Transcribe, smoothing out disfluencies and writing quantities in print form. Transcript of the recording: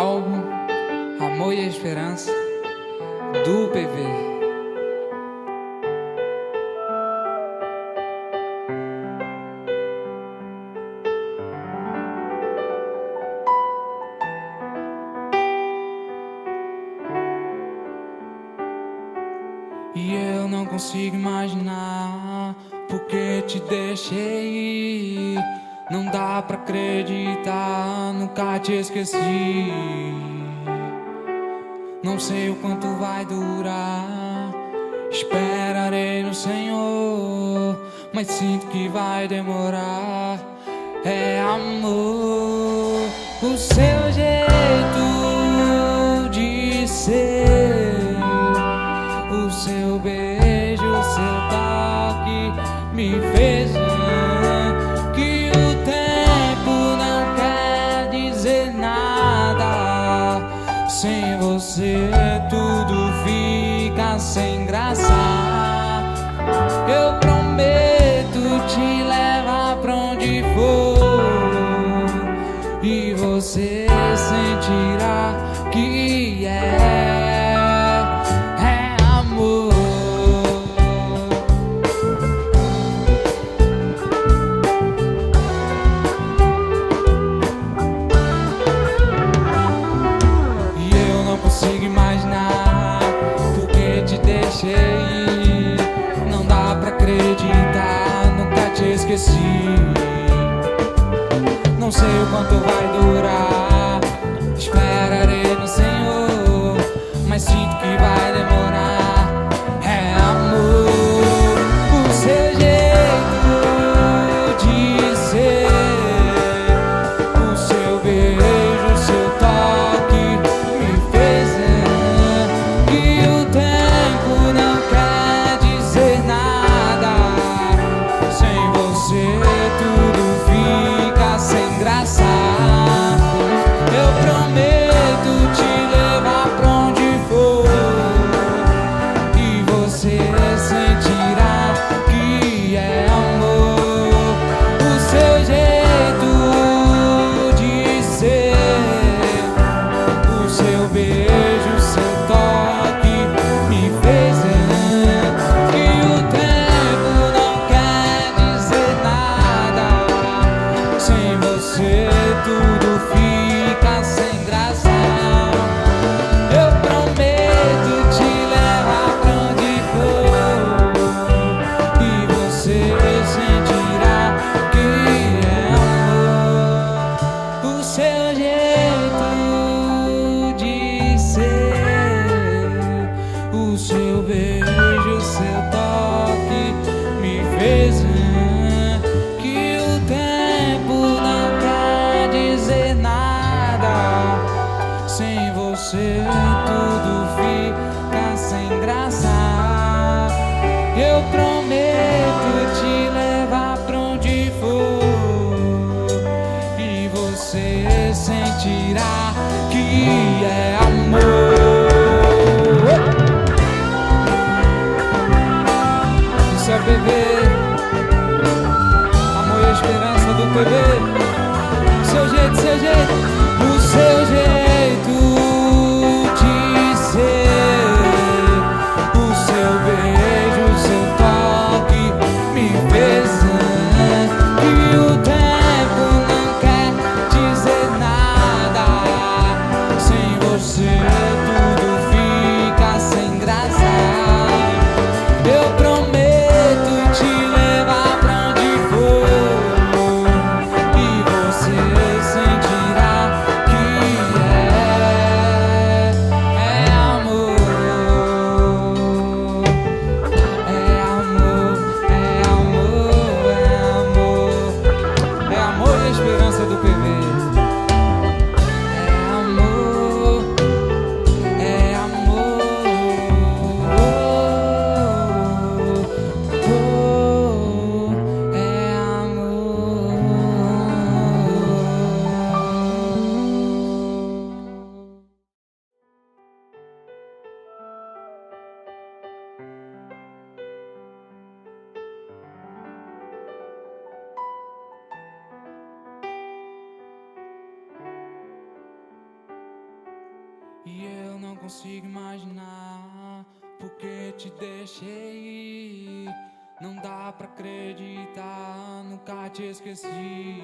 álbum Amor e Esperança, do PV. E eu não consigo imaginar porque te deixei ir. Não dá pra acreditar, nunca te esqueci. Não sei o quanto vai durar, esperarei no Senhor, mas sinto que vai demorar. É amor, o seu jeito de ser, o seu beijo, o seu toque me fez que o tempo não quer dizer nada. Sem você tudo fica sem graça. Eu prometo te levar pra onde for e você sentirá que é amor. E eu não consigo imaginar porque te deixei ir. Não dá pra acreditar, nunca te esqueci. Não sei o quanto vai durar, esperarei no Senhor, mas sinto que vai demorar. É amor, o seu jeito de ser, o seu beijo, o seu toque me fez que o tempo não quer dizer nada. Sem você tudo fica sem graça. Eu prometo te levar pra onde for e você sentirá que é amor. O seu jeito de ser, o seu beijo, o seu toque me fez que o tempo não quer dizer nada. Sem você tudo fica sem graça. Eu prometo te levar pra onde for e você sentirá que é amor. O seu jeito de ser, o seu beijo, o seu toque me fez que o tempo não quer dizer nada. Sem você tudo fica sem graça. Eu prometo te levar pra onde for e você sentirá que é amor. Isso é PV, Amor e Esperança, do PV. Seu jeito, seu jeito, o seu jeito de ser, o seu beijo, o seu toque me fez que o tempo não quer dizer nada. Sem você tudo fica sem graça. Eu prometo te levar pra onde for e E eu não consigo imaginar porque te deixei ir. Não dá pra acreditar, nunca te esqueci.